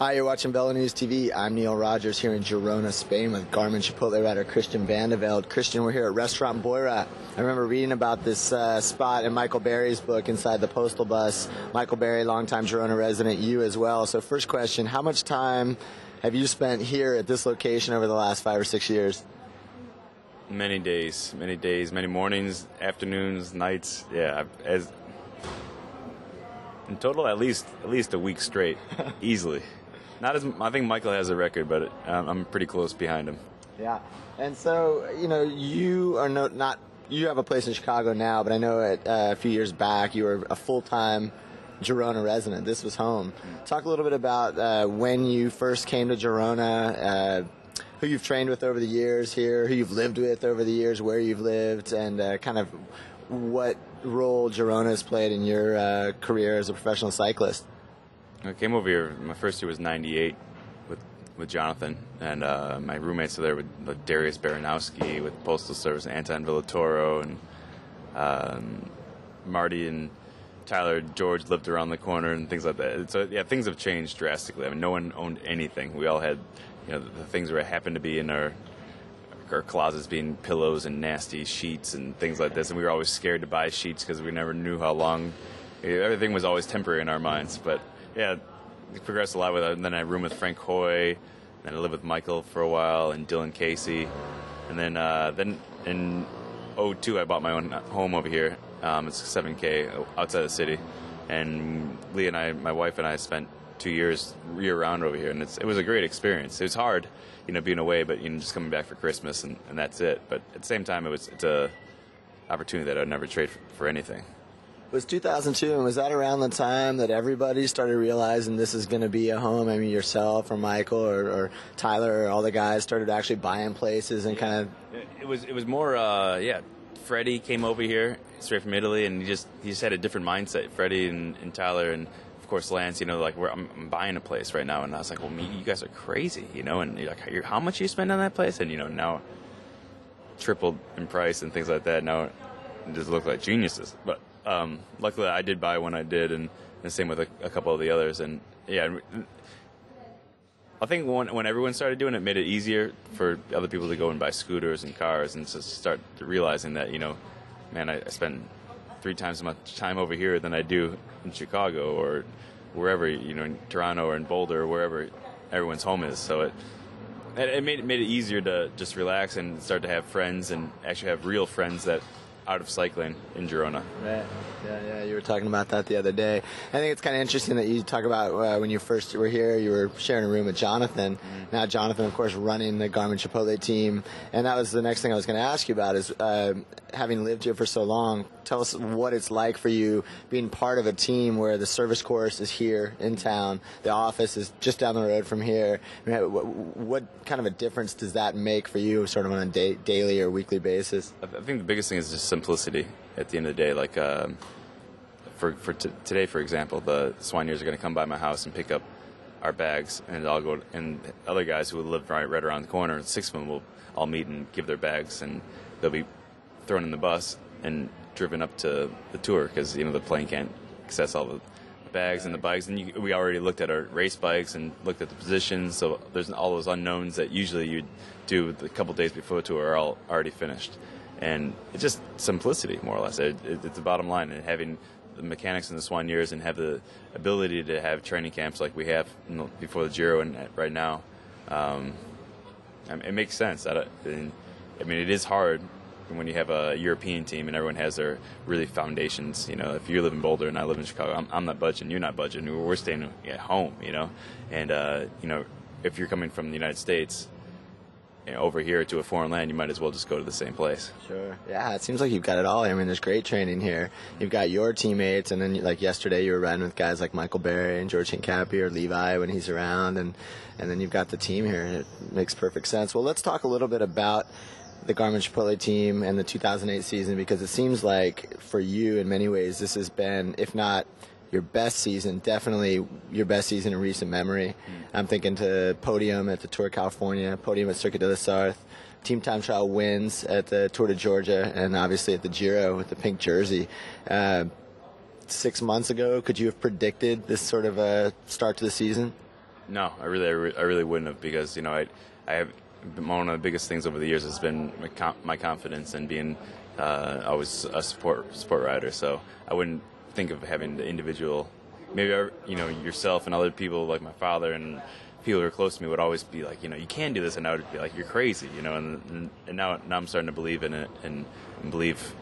Hi, you're watching Velde News TV. I'm Neil Rogers here in Girona, Spain with Garmin Chipotle rider Christian Vande Velde. Christian, we're here at Restaurant Boira. I remember reading about this spot in Michael Berry's book, Inside the Postal Bus. Michael Berry, longtime Girona resident, you as well. So first question, how much time have you spent here at this location over the last 5 or 6 years? Many days, many mornings, afternoons, nights. Yeah, as in total, at least a week straight, easily. Not as I think Michael has a record, but I'm pretty close behind him. Yeah, and so you are not you have a place in Chicago now, but I know a few years back you were a full-time Girona resident. This was home. Talk a little bit about when you first came to Girona, who you've trained with over the years here, who you've lived with over the years, where you've lived, and kind of what role Girona has played in your career as a professional cyclist. I came over here, my first year was 98 with Jonathan, and my roommates were there with Darius Baranowski with Postal Service, Anton Villatoro, and Marty and Tyler George lived around the corner and things like that. So yeah, things have changed drastically. I mean, no one owned anything. We all had, the things that happened to be in our closets being pillows and nasty sheets and things like this, and we were always scared to buy sheets because we never knew how long. Everything was always temporary in our minds, but yeah, we progressed a lot with it. And then I roomed with Frank Hoy, and then I lived with Michael for a while and Dylan Casey, and then in 2002 I bought my own home over here. It's 7K outside the city, and Lee and I, my wife and I, spent 2 years year-round over here, and it was a great experience. It was hard, being away, but just coming back for Christmas, and that's it. But at the same time, it's a opportunity that I'd never trade for anything. It was 2002, and was that around the time that everybody started realizing this is going to be a home? I mean, yourself or Michael or Tyler or all the guys started actually buying places and kind of... It was more, Freddie came over here straight from Italy, and he just had a different mindset. Freddie and Tyler and, of course, Lance, I'm buying a place right now. And I was like, well, you guys are crazy, and you're like, how much you spend on that place? And, now tripled in price and things like that. Now it just look like geniuses. But luckily I did buy when I did, and the same with a couple of the others. And, yeah, I think when everyone started doing it, it made it easier for other people to go and buy scooters and cars and to start realizing that, man, I spend 3 times as much time over here than I do in Chicago or wherever, in Toronto or in Boulder or wherever everyone's home is. So it made it easier to just relax and start to have friends and actually have real friends that out of cycling in Girona. Right. Yeah, you were talking about that the other day. I think it's kind of interesting that you talk about when you first were here, you were sharing a room with Jonathan. Mm-hmm. Now Jonathan, of course, running the Garmin Chipotle team, and that was the next thing I was going to ask you about is having lived here for so long, tell us what it's like for you being part of a team where the service course is here in town, the office is just down the road from here. I mean, what kind of a difference does that make for you sort of on a daily or weekly basis? I think the biggest thing is just simplicity at the end of the day. Like for today, for example, the Soigneurs are going to come by my house and pick up our bags, and I'll go, and other guys who live right around the corner, 6 of them will all meet and give their bags, and they'll be thrown in the bus and driven up to the tour because the plane can't access all the bags and the bikes. And we already looked at our race bikes and looked at the positions, so there's all those unknowns that usually you'd do a couple days before the tour are all already finished. And it's just simplicity, more or less. It's the bottom line, and having the mechanics and the Soigneurs and have the ability to have training camps like we have before the Giro and right now. It makes sense. I mean, it is hard when you have a European team and everyone has their really foundations. If you live in Boulder and I live in Chicago, I'm not budging, you're not budging. We're staying at home, And, if you're coming from the United States, over here to a foreign land, you might as well just go to the same place. Sure. Yeah, it seems like you've got it all. I mean, there's great training here. You've got your teammates, and then like yesterday you were riding with guys like Michael Berry and George Hincapie or Levi when he's around, and then you've got the team here, and it makes perfect sense. Well, let's talk a little bit about the Garmin Chipotle team and the 2008 season, because it seems like for you in many ways this has been, if not your best season, definitely your best season in recent memory. I'm thinking to podium at the Tour of California, podium at Circuit de la Sarthe, team time trial wins at the Tour de Georgia, and obviously at the Giro with the pink jersey. 6 months ago, could you have predicted this sort of a start to the season? No, I really wouldn't have, because I have one of the biggest things over the years has been my confidence and being always a support rider. So I wouldn't think of having the individual. Maybe yourself and other people like my father and people who are close to me would always be like, you can't do this, and I would be like, you're crazy, And now I'm starting to believe in it and believe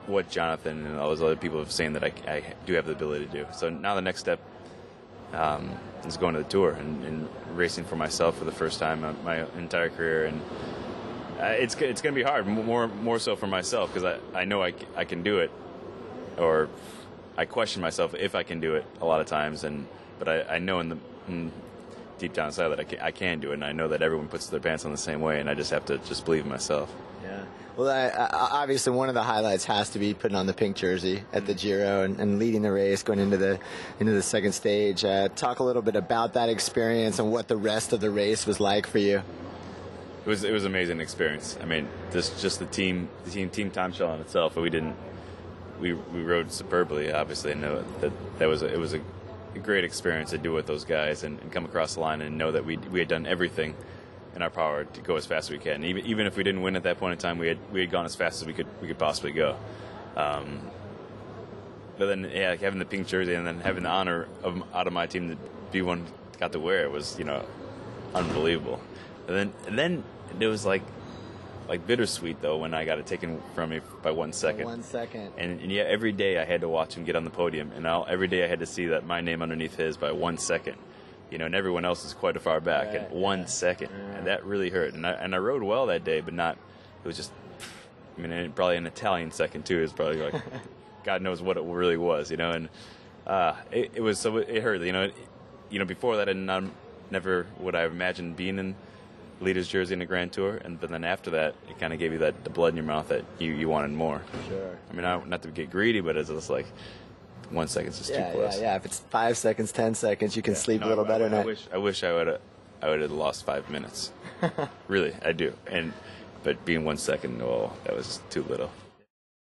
what Jonathan and all those other people have saying that I do have the ability to do. So now the next step is going to the tour and racing for myself for the first time in my entire career, and it's going to be hard, more so for myself, because I know I can do it, or I question myself if I can do it a lot of times, but I know in deep down inside that I can do it, and I know that everyone puts their pants on the same way, and I just have to just believe in myself. Yeah. Well, obviously one of the highlights has to be putting on the pink jersey at the Giro and leading the race, going into the second stage. Talk a little bit about that experience and what the rest of the race was like for you. It was an amazing experience. I mean, just the team time shell on itself. We rode superbly, obviously, and know that it was a great experience to do with those guys and come across the line and know that we had done everything in our power to go as fast as we can. Even if we didn't win at that point in time, we had gone as fast as we could possibly go. But then, like having the pink jersey and then having the honor out of my team to be one who got to wear it was, unbelievable. And then it was like bittersweet, though, when I got it taken from me by 1 second. 1 second. And yeah, every day I had to watch him get on the podium, and every day I had to see that my name underneath his by 1 second. And everyone else is quite a far back, right, and 1 second, and that really hurt. And I rode well that day, but not. It was just, probably an Italian second too. It was probably like, God knows what it really was, And it was so it hurt. Before that, never would I have imagined being in leader's jersey in the Grand Tour, but then after that, it kind of gave you the blood in your mouth that you wanted more. Sure. Not to get greedy, but it's just like 1 second's just too close. Yeah. If it's 5 seconds, 10 seconds, you can sleep a little better. I wish I would have lost 5 minutes. Really, I do. But being 1 second, that was too little.